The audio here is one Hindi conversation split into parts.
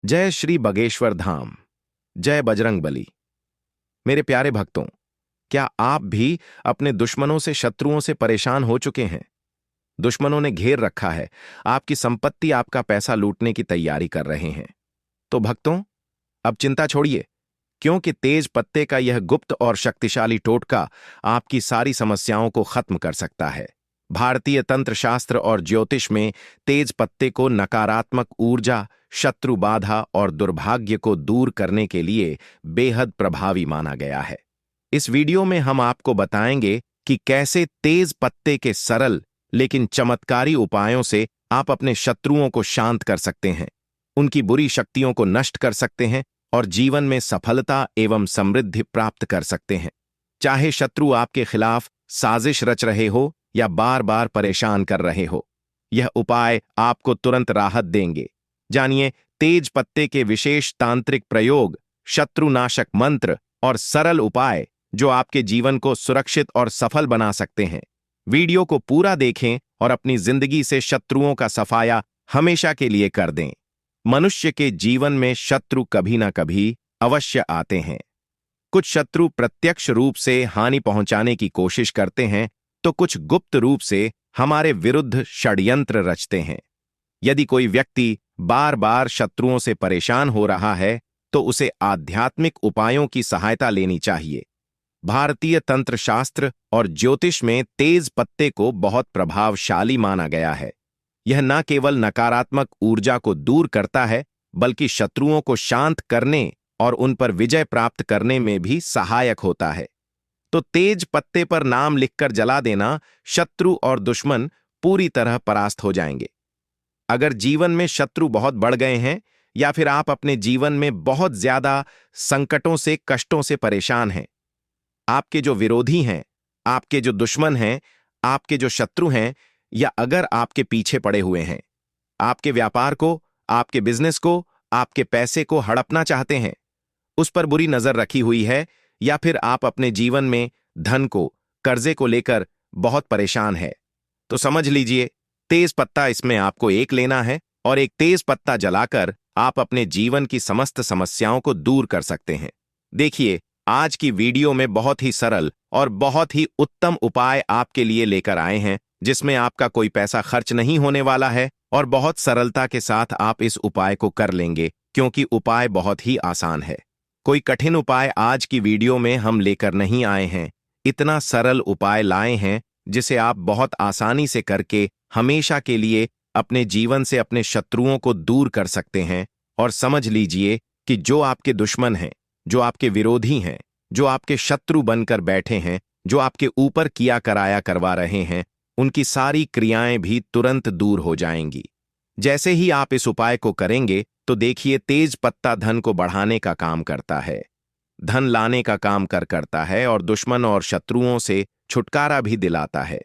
जय श्री बगेश्वर धाम। जय बजरंग बली। मेरे प्यारे भक्तों, क्या आप भी अपने दुश्मनों से, शत्रुओं से परेशान हो चुके हैं? दुश्मनों ने घेर रखा है, आपकी संपत्ति, आपका पैसा लूटने की तैयारी कर रहे हैं। तो भक्तों, अब चिंता छोड़िए, क्योंकि तेज पत्ते का यह गुप्त और शक्तिशाली टोटका आपकी सारी समस्याओं को खत्म कर सकता है। भारतीय तंत्र शास्त्र और ज्योतिष में तेज पत्ते को नकारात्मक ऊर्जा, शत्रु बाधा और दुर्भाग्य को दूर करने के लिए बेहद प्रभावी माना गया है। इस वीडियो में हम आपको बताएंगे कि कैसे तेज पत्ते के सरल लेकिन चमत्कारी उपायों से आप अपने शत्रुओं को शांत कर सकते हैं, उनकी बुरी शक्तियों को नष्ट कर सकते हैं और जीवन में सफलता एवं समृद्धि प्राप्त कर सकते हैं। चाहे शत्रु आपके खिलाफ साजिश रच रहे हो या बार बार परेशान कर रहे हो, यह उपाय आपको तुरंत राहत देंगे। जानिए तेज पत्ते के विशेष तांत्रिक प्रयोग, शत्रुनाशक मंत्र और सरल उपाय जो आपके जीवन को सुरक्षित और सफल बना सकते हैं। वीडियो को पूरा देखें और अपनी जिंदगी से शत्रुओं का सफाया हमेशा के लिए कर दें। मनुष्य के जीवन में शत्रु कभी ना कभी अवश्य आते हैं। कुछ शत्रु प्रत्यक्ष रूप से हानि पहुंचाने की कोशिश करते हैं, तो कुछ गुप्त रूप से हमारे विरुद्ध षड्यंत्र रचते हैं। यदि कोई व्यक्ति बार बार शत्रुओं से परेशान हो रहा है, तो उसे आध्यात्मिक उपायों की सहायता लेनी चाहिए। भारतीय तंत्र शास्त्र और ज्योतिष में तेज पत्ते को बहुत प्रभावशाली माना गया है। यह न केवल नकारात्मक ऊर्जा को दूर करता है, बल्कि शत्रुओं को शांत करने और उन पर विजय प्राप्त करने में भी सहायक होता है। तो तेज पत्ते पर नाम लिखकर जला देना, शत्रु और दुश्मन पूरी तरह परास्त हो जाएंगे। अगर जीवन में शत्रु बहुत बढ़ गए हैं या फिर आप अपने जीवन में बहुत ज्यादा संकटों से, कष्टों से परेशान हैं, आपके जो विरोधी हैं, आपके जो दुश्मन हैं, आपके जो शत्रु हैं, या अगर आपके पीछे पड़े हुए हैं, आपके व्यापार को, आपके बिजनेस को, आपके पैसे को हड़पना चाहते हैं, उस पर बुरी नजर रखी हुई है, या फिर आप अपने जीवन में धन को, कर्जे को लेकर बहुत परेशान है, तो समझ लीजिए तेज पत्ता इसमें आपको एक लेना है और एक तेज पत्ता जलाकर आप अपने जीवन की समस्त समस्याओं को दूर कर सकते हैं। देखिए, आज की वीडियो में बहुत ही सरल और बहुत ही उत्तम उपाय आपके लिए लेकर आए हैं, जिसमें आपका कोई पैसा खर्च नहीं होने वाला है और बहुत सरलता के साथ आप इस उपाय को कर लेंगे, क्योंकि उपाय बहुत ही आसान है। कोई कठिन उपाय आज की वीडियो में हम लेकर नहीं आए हैं। इतना सरल उपाय लाए हैं जिसे आप बहुत आसानी से करके हमेशा के लिए अपने जीवन से अपने शत्रुओं को दूर कर सकते हैं। और समझ लीजिए कि जो आपके दुश्मन हैं, जो आपके विरोधी हैं, जो आपके शत्रु बनकर बैठे हैं, जो आपके ऊपर किया कराया करवा रहे हैं, उनकी सारी क्रियाएं भी तुरंत दूर हो जाएंगी। जैसे ही आप इस उपाय को करेंगे, तो देखिए तेज पत्ता धन को बढ़ाने का काम करता है, धन लाने का काम करता है और दुश्मन और शत्रुओं से छुटकारा भी दिलाता है।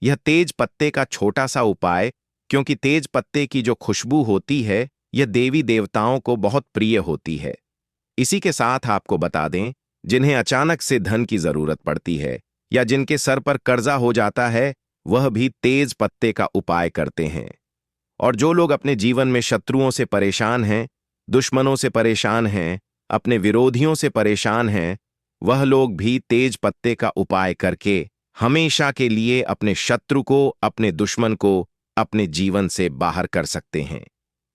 यह तेज पत्ते का छोटा सा उपाय, क्योंकि तेज पत्ते की जो खुशबू होती है, यह देवी देवताओं को बहुत प्रिय होती है। इसी के साथ आपको बता दें, जिन्हें अचानक से धन की जरूरत पड़ती है या जिनके सर पर कर्जा हो जाता है, वह भी तेज पत्ते का उपाय करते हैं। और जो लोग अपने जीवन में शत्रुओं से परेशान हैं, दुश्मनों से परेशान हैं, अपने विरोधियों से परेशान हैं, वह लोग भी तेज पत्ते का उपाय करके हमेशा के लिए अपने शत्रु को, अपने दुश्मन को अपने जीवन से बाहर कर सकते हैं।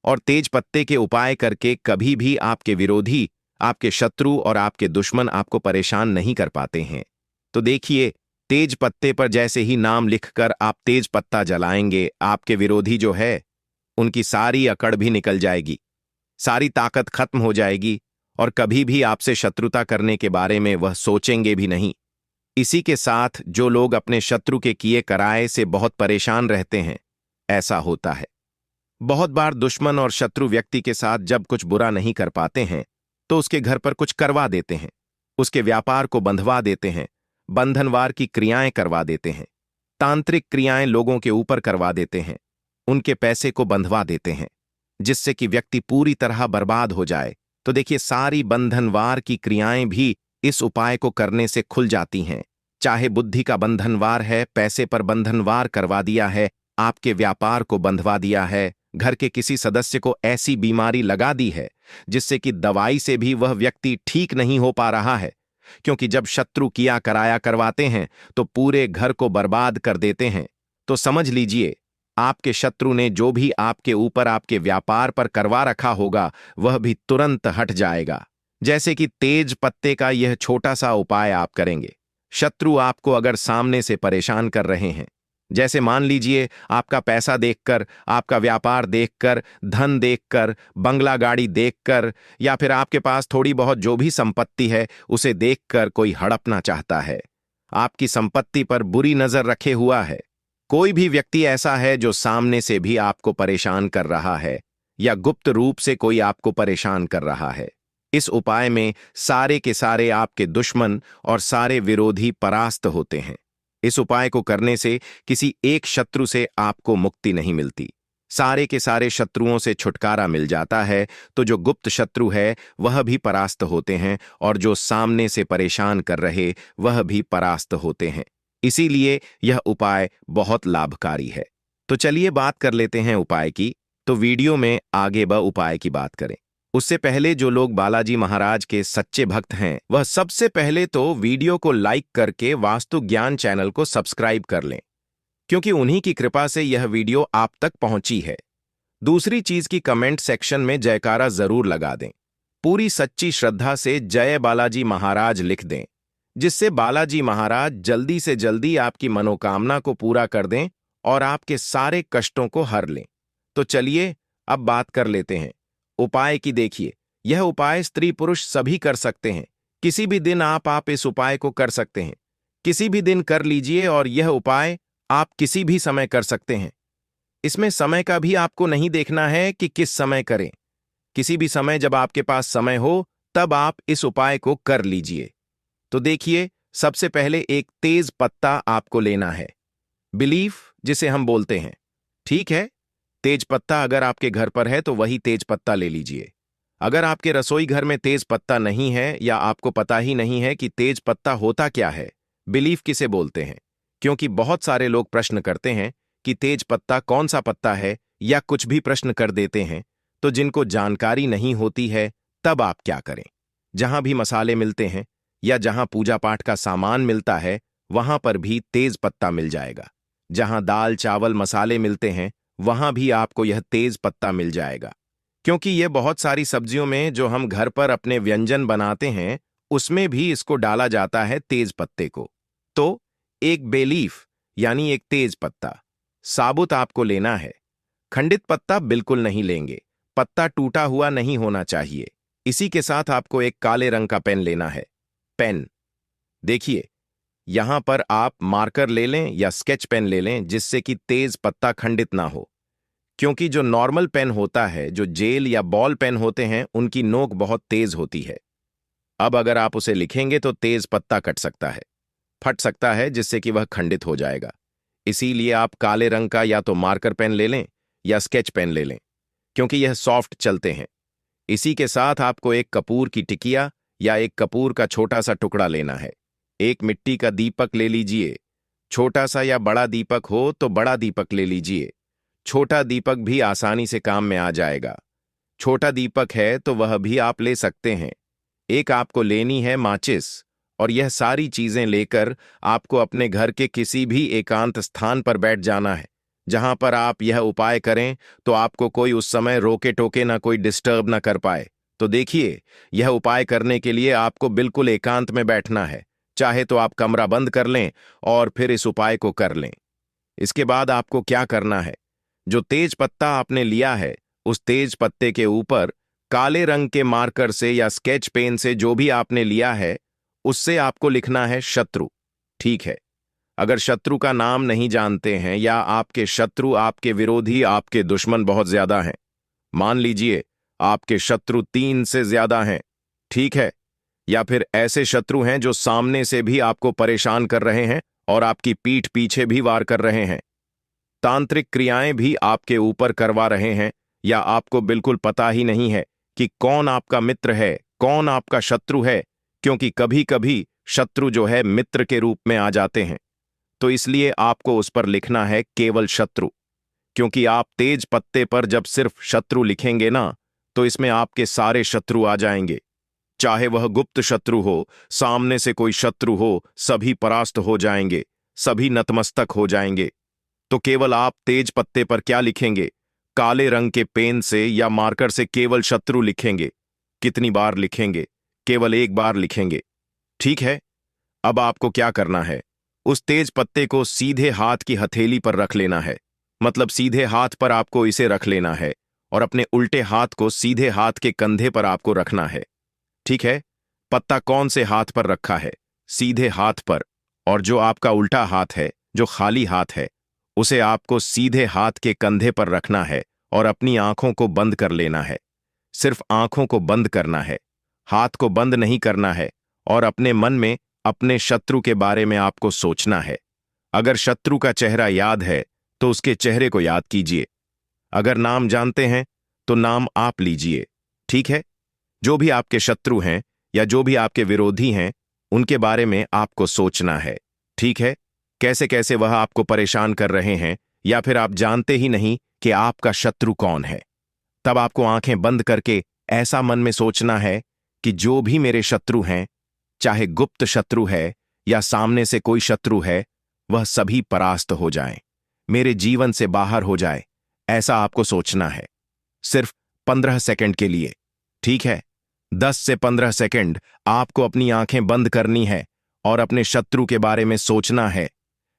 और तेज पत्ते के उपाय करके कभी भी आपके विरोधी, आपके शत्रु और आपके दुश्मन आपको परेशान नहीं कर पाते हैं। तो देखिए, तेज पत्ते पर जैसे ही नाम लिखकर आप तेज पत्ता जलाएंगे, आपके विरोधी जो है, उनकी सारी अकड़ भी निकल जाएगी, सारी ताकत खत्म हो जाएगी और कभी भी आपसे शत्रुता करने के बारे में वह सोचेंगे भी नहीं। इसी के साथ जो लोग अपने शत्रु के किए कराए से बहुत परेशान रहते हैं, ऐसा होता है बहुत बार दुश्मन और शत्रु व्यक्ति के साथ जब कुछ बुरा नहीं कर पाते हैं, तो उसके घर पर कुछ करवा देते हैं, उसके व्यापार को बंधवा देते हैं, बंधनवार की क्रियाएं करवा देते हैं, तांत्रिक क्रियाएं लोगों के ऊपर करवा देते हैं, उनके पैसे को बंधवा देते हैं, जिससे कि व्यक्ति पूरी तरह बर्बाद हो जाए। तो देखिए, सारी बंधनवार की क्रियाएं भी इस उपाय को करने से खुल जाती हैं। चाहे बुद्धि का बंधनवार है, पैसे पर बंधनवार करवा दिया है, आपके व्यापार को बंधवा दिया है, घर के किसी सदस्य को ऐसी बीमारी लगा दी है जिससे कि दवाई से भी वह व्यक्ति ठीक नहीं हो पा रहा है, क्योंकि जब शत्रु किया कराया करवाते हैं तो पूरे घर को बर्बाद कर देते हैं, तो समझ लीजिए आपके शत्रु ने जो भी आपके ऊपर आपके व्यापार पर करवा रखा होगा वह भी तुरंत हट जाएगा। जैसे कि तेज पत्ते का यह छोटा सा उपाय आप करेंगे। शत्रु आपको अगर सामने से परेशान कर रहे हैं, जैसे मान लीजिए आपका पैसा देखकर, आपका व्यापार देखकर, धन देखकर, बंगला गाड़ी देखकर, या फिर आपके पास थोड़ी बहुत जो भी संपत्ति है उसे देखकर कोई हड़पना चाहता है, आपकी संपत्ति पर बुरी नजर रखे हुआ है, कोई भी व्यक्ति ऐसा है जो सामने से भी आपको परेशान कर रहा है या गुप्त रूप से कोई आपको परेशान कर रहा है, इस उपाय में सारे के सारे आपके दुश्मन और सारे विरोधी परास्त होते हैं। इस उपाय को करने से किसी एक शत्रु से आपको मुक्ति नहीं मिलती, सारे के सारे शत्रुओं से छुटकारा मिल जाता है, तो जो गुप्त शत्रु है वह भी परास्त होते हैं और जो सामने से परेशान कर रहे वह भी परास्त होते हैं। इसीलिए यह उपाय बहुत लाभकारी है। तो चलिए बात कर लेते हैं उपाय की। तो वीडियो में आगे उपाय की बात करें उससे पहले जो लोग बालाजी महाराज के सच्चे भक्त हैं वह सबसे पहले तो वीडियो को लाइक करके वास्तु ज्ञान चैनल को सब्सक्राइब कर लें, क्योंकि उन्हीं की कृपा से यह वीडियो आप तक पहुंची है। दूसरी चीज की कमेंट सेक्शन में जयकारा जरूर लगा दें, पूरी सच्ची श्रद्धा से जय बालाजी महाराज लिख दें, जिससे बालाजी महाराज जल्दी से जल्दी आपकी मनोकामना को पूरा कर दें और आपके सारे कष्टों को हर लें। तो चलिए अब बात कर लेते हैं उपाय की। देखिए, यह उपाय स्त्री पुरुष सभी कर सकते हैं। किसी भी दिन आप इस उपाय को कर सकते हैं, किसी भी दिन कर लीजिए, और यह उपाय आप किसी भी समय कर सकते हैं। इसमें समय का भी आपको नहीं देखना है कि किस समय करें, किसी भी समय जब आपके पास समय हो तब आप इस उपाय को कर लीजिए। तो देखिए, सबसे पहले एक तेज पत्ता आपको लेना है, बिलीफ जिसे हम बोलते हैं, ठीक है। तेज पत्ता अगर आपके घर पर है तो वही तेज पत्ता ले लीजिए। अगर आपके रसोई घर में तेज पत्ता नहीं है या आपको पता ही नहीं है कि तेज पत्ता होता क्या है, बिलीफ किसे बोलते हैं, क्योंकि बहुत सारे लोग प्रश्न करते हैं कि तेज पत्ता कौन सा पत्ता है या कुछ भी प्रश्न कर देते हैं, तो जिनको जानकारी नहीं होती है तब आप क्या करें, जहां भी मसाले मिलते हैं या जहां पूजा पाठ का सामान मिलता है वहां पर भी तेज पत्ता मिल जाएगा। जहां दाल चावल मसाले मिलते हैं वहां भी आपको यह तेज पत्ता मिल जाएगा, क्योंकि यह बहुत सारी सब्जियों में जो हम घर पर अपने व्यंजन बनाते हैं उसमें भी इसको डाला जाता है तेज पत्ते को। तो एक बेलीफ यानी एक तेज पत्ता साबुत आपको लेना है, खंडित पत्ता बिल्कुल नहीं लेंगे, पत्ता टूटा हुआ नहीं होना चाहिए। इसी के साथ आपको एक काले रंग का पेन लेना है। पेन देखिए, यहां पर आप मार्कर ले लें या स्केच पेन ले लें जिससे कि तेज पत्ता खंडित ना हो, क्योंकि जो नॉर्मल पेन होता है, जो जेल या बॉल पेन होते हैं, उनकी नोक बहुत तेज होती है। अब अगर आप उसे लिखेंगे तो तेज पत्ता कट सकता है, फट सकता है, जिससे कि वह खंडित हो जाएगा। इसीलिए आप काले रंग का या तो मार्कर पेन ले लें या स्केच पेन ले लें, क्योंकि यह सॉफ्ट चलते हैं। इसी के साथ आपको एक कपूर की टिकिया या एक कपूर का छोटा सा टुकड़ा लेना है। एक मिट्टी का दीपक ले लीजिए, छोटा सा या बड़ा दीपक हो तो बड़ा दीपक ले लीजिए, छोटा दीपक भी आसानी से काम में आ जाएगा। छोटा दीपक है तो वह भी आप ले सकते हैं। एक आपको लेनी है माचिस, और यह सारी चीजें लेकर आपको अपने घर के किसी भी एकांत स्थान पर बैठ जाना है, जहां पर आप यह उपाय करें तो आपको कोई उस समय रोके टोके ना कोई डिस्टर्ब ना कर पाए। तो देखिए, यह उपाय करने के लिए आपको बिल्कुल एकांत में बैठना है, चाहे तो आप कमरा बंद कर लें और फिर इस उपाय को कर लें। इसके बाद आपको क्या करना है, जो तेज पत्ता आपने लिया है उस तेज पत्ते के ऊपर काले रंग के मार्कर से या स्केच पेन से जो भी आपने लिया है उससे आपको लिखना है शत्रु, ठीक है। अगर शत्रु का नाम नहीं जानते हैं या आपके शत्रु, आपके विरोधी, आपके दुश्मन बहुत ज्यादा हैं, मान लीजिए आपके शत्रु 3 से ज्यादा हैं, ठीक है, या फिर ऐसे शत्रु हैं जो सामने से भी आपको परेशान कर रहे हैं और आपकी पीठ पीछे भी वार कर रहे हैं, तांत्रिक क्रियाएं भी आपके ऊपर करवा रहे हैं, या आपको बिल्कुल पता ही नहीं है कि कौन आपका मित्र है कौन आपका शत्रु है, क्योंकि कभी कभी शत्रु जो है मित्र के रूप में आ जाते हैं। तो इसलिए आपको उस पर लिखना है केवल शत्रु, क्योंकि आप तेज पत्ते पर जब सिर्फ शत्रु लिखेंगे ना, तो इसमें आपके सारे शत्रु आ जाएंगे। चाहे वह गुप्त शत्रु हो, सामने से कोई शत्रु हो, सभी परास्त हो जाएंगे, सभी नतमस्तक हो जाएंगे। तो केवल आप तेज पत्ते पर क्या लिखेंगे? काले रंग के पेन से या मार्कर से केवल शत्रु लिखेंगे। कितनी बार लिखेंगे? केवल एक बार लिखेंगे। ठीक है। अब आपको क्या करना है? उस तेज पत्ते को सीधे हाथ की हथेली पर रख लेना है। मतलब सीधे हाथ पर आपको इसे रख लेना है और अपने उल्टे हाथ को सीधे हाथ के कंधे पर आपको रखना है। ठीक है। पत्ता कौन से हाथ पर रखा है? सीधे हाथ पर। और जो आपका उल्टा हाथ है, जो खाली हाथ है, उसे आपको सीधे हाथ के कंधे पर रखना है और अपनी आंखों को बंद कर लेना है। सिर्फ आंखों को बंद करना है, हाथ को बंद नहीं करना है। और अपने मन में अपने शत्रु के बारे में आपको सोचना है। अगर शत्रु का चेहरा याद है तो उसके चेहरे को याद कीजिए। अगर नाम जानते हैं तो नाम आप लीजिए। ठीक है। जो भी आपके शत्रु हैं या जो भी आपके विरोधी हैं, उनके बारे में आपको सोचना है। ठीक है। कैसे कैसे वह आपको परेशान कर रहे हैं, या फिर आप जानते ही नहीं कि आपका शत्रु कौन है। तब आपको आंखें बंद करके ऐसा मन में सोचना है कि जो भी मेरे शत्रु हैं, चाहे गुप्त शत्रु है या सामने से कोई शत्रु है, वह सभी परास्त हो जाएं, मेरे जीवन से बाहर हो जाए। ऐसा आपको सोचना है। सिर्फ 15 सेकंड के लिए। ठीक है। 10 से 15 सेकंड आपको अपनी आंखें बंद करनी है और अपने शत्रु के बारे में सोचना है।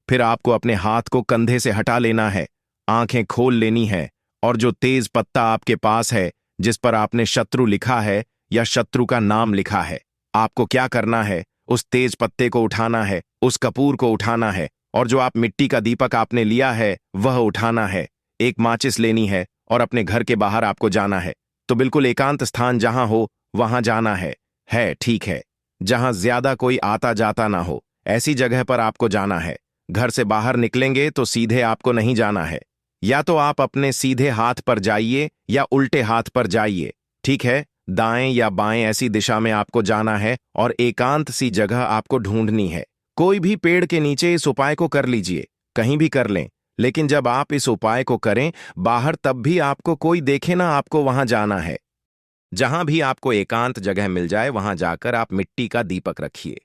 फिर आपको अपने हाथ को कंधे से हटा लेना है, आंखें खोल लेनी है, और जो तेज पत्ता आपके पास है, जिस पर आपने शत्रु लिखा है या शत्रु का नाम लिखा है, आपको क्या करना है? उस तेज पत्ते को उठाना है, उस कपूर को उठाना है, और जो आप मिट्टी का दीपक आपने लिया है वह उठाना है। एक माचिस लेनी है और अपने घर के बाहर आपको जाना है। तो बिल्कुल एकांत स्थान जहां हो वहां जाना है। ठीक है। जहां ज्यादा कोई आता जाता ना हो, ऐसी जगह पर आपको जाना है। घर से बाहर निकलेंगे तो सीधे आपको नहीं जाना है। या तो आप अपने सीधे हाथ पर जाइए या उल्टे हाथ पर जाइए। ठीक है। दाएं या बाएं ऐसी दिशा में आपको जाना है और एकांत सी जगह आपको ढूंढनी है। कोई भी पेड़ के नीचे इस उपाय को कर लीजिए, कहीं भी कर लें। लेकिन जब आप इस उपाय को करें बाहर, तब भी आपको कोई देखे ना, आपको वहां जाना है। जहां भी आपको एकांत जगह मिल जाए वहां जाकर आप मिट्टी का दीपक रखिए।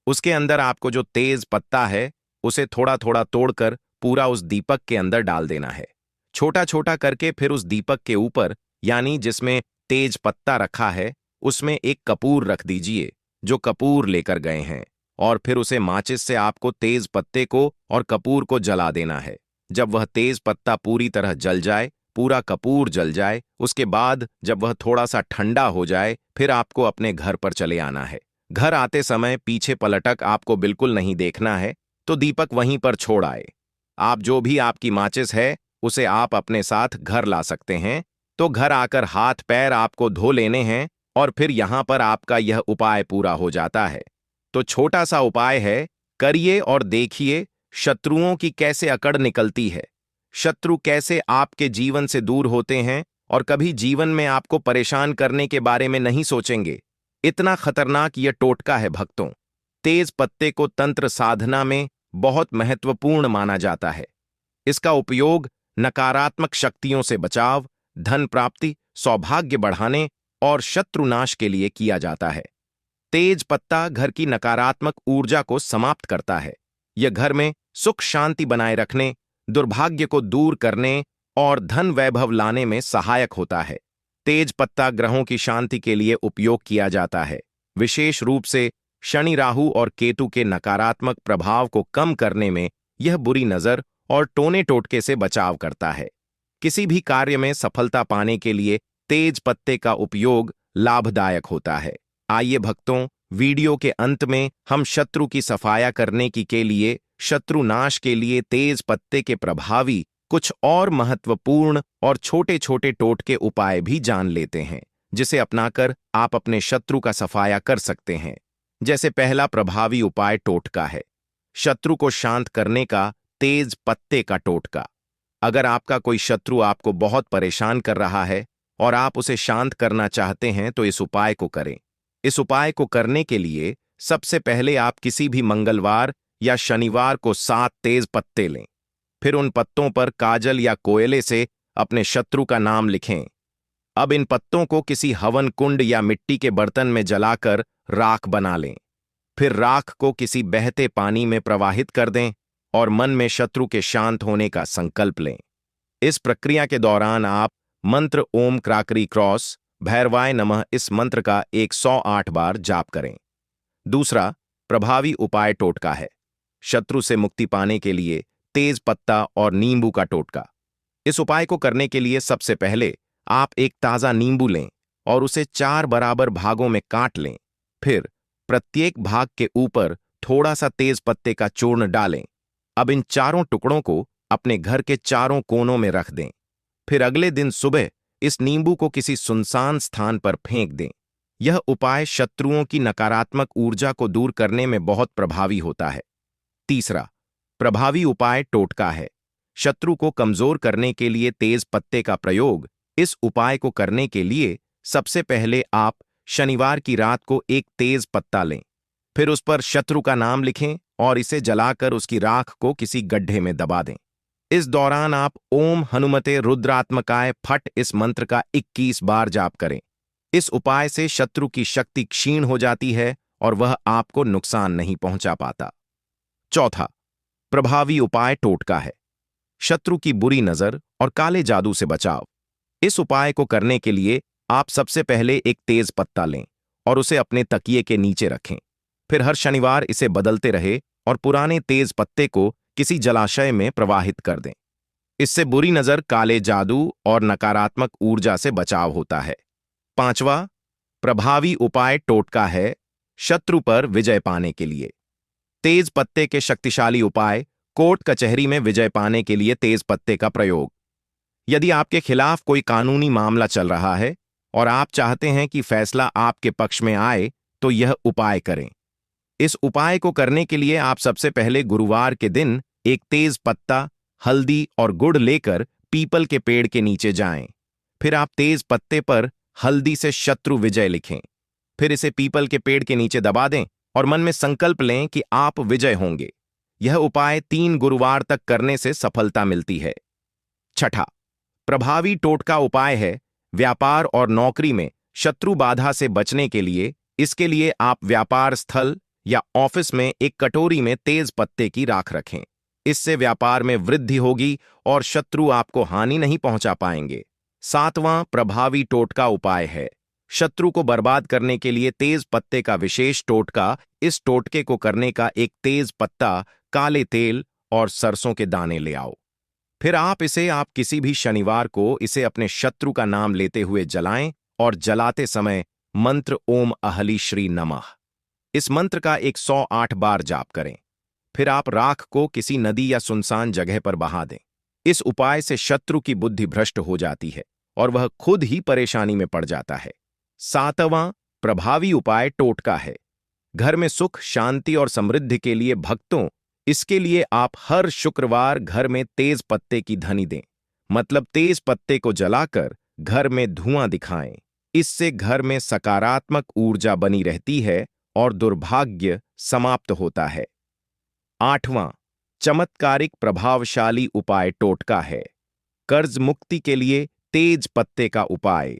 उसके अंदर आपको जो तेज पत्ता है उसे थोड़ा थोड़ा तोड़कर पूरा उस दीपक के अंदर डाल देना है। छोटा छोटा करके फिर उस दीपक के ऊपर, यानी जिसमें तेज पत्ता रखा है, उसमें एक कपूर रख दीजिए जो कपूर लेकर गए हैं। और फिर उसे माचिस से आपको तेज पत्ते को और कपूर को जला देना है। जब वह तेज पत्ता पूरी तरह जल जाए, पूरा कपूर जल जाए, उसके बाद जब वह थोड़ा सा ठंडा हो जाए, फिर आपको अपने घर पर चले आना है। घर आते समय पीछे पलटक आपको बिल्कुल नहीं देखना है, तो दीपक वहीं पर छोड़ आए। आप जो भी आपकी माचिस है उसे आप अपने साथ घर ला सकते हैं। तो घर आकर हाथ पैर आपको धो लेने हैं और फिर यहां पर आपका यह उपाय पूरा हो जाता है। तो छोटा सा उपाय है, करिए और देखिए शत्रुओं की कैसे अकड़ निकलती है। शत्रु कैसे आपके जीवन से दूर होते हैं और कभी जीवन में आपको परेशान करने के बारे में नहीं सोचेंगे। इतना खतरनाक यह टोटका है भक्तों। तेज पत्ते को तंत्र साधना में बहुत महत्वपूर्ण माना जाता है। इसका उपयोग नकारात्मक शक्तियों से बचाव, धन प्राप्ति, सौभाग्य बढ़ाने और शत्रुनाश के लिए किया जाता है। तेज पत्ता घर की नकारात्मक ऊर्जा को समाप्त करता है। यह घर में सुख शांति बनाए रखने, दुर्भाग्य को दूर करने और धन वैभव लाने में सहायक होता है। तेज पत्ता ग्रहों की शांति के लिए उपयोग किया जाता है। विशेष रूप से शनि, राहु और केतु के नकारात्मक प्रभाव को कम करने में यह बुरी नजर और टोने टोटके से बचाव करता है। किसी भी कार्य में सफलता पाने के लिए तेज पत्ते का उपयोग लाभदायक होता है। आइए भक्तों, वीडियो के अंत में हम शत्रु की सफाया करने की के लिए, शत्रु नाश के लिए तेज पत्ते के प्रभावी कुछ और महत्वपूर्ण और छोटे छोटे टोटके उपाय भी जान लेते हैं, जिसे अपनाकर आप अपने शत्रु का सफाया कर सकते हैं। जैसे पहला प्रभावी उपाय टोटका है, शत्रु को शांत करने का तेज पत्ते का टोटका। अगर आपका कोई शत्रु आपको बहुत परेशान कर रहा है और आप उसे शांत करना चाहते हैं तो इस उपाय को करें। इस उपाय को करने के लिए सबसे पहले आप किसी भी मंगलवार या शनिवार को 7 तेज पत्ते लें। फिर उन पत्तों पर काजल या कोयले से अपने शत्रु का नाम लिखें। अब इन पत्तों को किसी हवन कुंड या मिट्टी के बर्तन में जलाकर राख बना लें। फिर राख को किसी बहते पानी में प्रवाहित कर दें और मन में शत्रु के शांत होने का संकल्प लें। इस प्रक्रिया के दौरान आप मंत्र ओम क्राकरी क्रॉस भैरवाय नमः इस मंत्र का 108 बार जाप करें। दूसरा प्रभावी उपाय टोटका है। शत्रु से मुक्ति पाने के लिए तेज पत्ता और नींबू का टोटका। इस उपाय को करने के लिए सबसे पहले आप एक ताजा नींबू लें और उसे 4 बराबर भागों में काट लें। फिर प्रत्येक भाग के ऊपर थोड़ा सा तेज पत्ते का चूर्ण डालें। अब इन चारों टुकड़ों को अपने घर के चारों कोनों में रख दें। फिर अगले दिन सुबह इस नींबू को किसी सुनसान स्थान पर फेंक दें। यह उपाय शत्रुओं की नकारात्मक ऊर्जा को दूर करने में बहुत प्रभावी होता है। तीसरा प्रभावी उपाय टोटका है। शत्रु को कमजोर करने के लिए तेज पत्ते का प्रयोग। इस उपाय को करने के लिए सबसे पहले आप शनिवार की रात को एक तेज पत्ता लें। फिर उस पर शत्रु का नाम लिखें और इसे जलाकर उसकी राख को किसी गड्ढे में दबा दें। इस दौरान आप ओम हनुमते रुद्रात्मकाय फट इस मंत्र का 21 बार जाप करें। इस उपाय से शत्रु की शक्ति क्षीण हो जाती है और वह आपको नुकसान नहीं पहुंचा पाता। चौथा प्रभावी उपाय टोटका है। शत्रु की बुरी नजर और काले जादू से बचाव। इस उपाय को करने के लिए आप सबसे पहले एक तेज पत्ता लें और उसे अपने तकिए के नीचे रखें। फिर हर शनिवार इसे बदलते रहे और पुराने तेज पत्ते को किसी जलाशय में प्रवाहित कर दें। इससे बुरी नजर, काले जादू और नकारात्मक ऊर्जा से बचाव होता है। पांचवा प्रभावी उपाय टोटका है। शत्रु पर विजय पाने के लिए तेज पत्ते के शक्तिशाली उपाय। कोर्ट कचहरी में विजय पाने के लिए तेज पत्ते का प्रयोग। यदि आपके खिलाफ कोई कानूनी मामला चल रहा है और आप चाहते हैं कि फैसला आपके पक्ष में आए, तो यह उपाय करें। इस उपाय को करने के लिए आप सबसे पहले गुरुवार के दिन एक तेज पत्ता, हल्दी और गुड़ लेकर पीपल के पेड़ के नीचे जाएं। फिर आप तेज पत्ते पर हल्दी से शत्रु विजय लिखें। फिर इसे पीपल के पेड़ के नीचे दबा दें और मन में संकल्प लें कि आप विजय होंगे। यह उपाय 3 गुरुवार तक करने से सफलता मिलती है। छठा प्रभावी टोटका उपाय है व्यापार और नौकरी में शत्रु बाधा से बचने के लिए। इसके लिए आप व्यापार स्थल या ऑफिस में एक कटोरी में तेज पत्ते की राख रखें। इससे व्यापार में वृद्धि होगी और शत्रु आपको हानि नहीं पहुंचा पाएंगे। सातवां प्रभावी टोटका उपाय है शत्रु को बर्बाद करने के लिए तेज पत्ते का विशेष टोटका। इस टोटके को करने का एक तेज पत्ता, काले तेल और सरसों के दाने ले आओ। फिर आप किसी भी शनिवार को इसे अपने शत्रु का नाम लेते हुए जलाएं और जलाते समय मंत्र ओम अहली श्री नमः इस मंत्र का 108 बार जाप करें। फिर आप राख को किसी नदी या सुनसान जगह पर बहा दें। इस उपाय से शत्रु की बुद्धि भ्रष्ट हो जाती है और वह खुद ही परेशानी में पड़ जाता है। सातवां प्रभावी उपाय टोटका है घर में सुख, शांति और समृद्धि के लिए भक्तों। इसके लिए आप हर शुक्रवार घर में तेज पत्ते की धनी दें, मतलब तेज पत्ते को जलाकर घर में धुआं दिखाएं। इससे घर में सकारात्मक ऊर्जा बनी रहती है और दुर्भाग्य समाप्त होता है। आठवां चमत्कारिक प्रभावशाली उपाय टोटका है कर्ज मुक्ति के लिए तेज पत्ते का उपाय।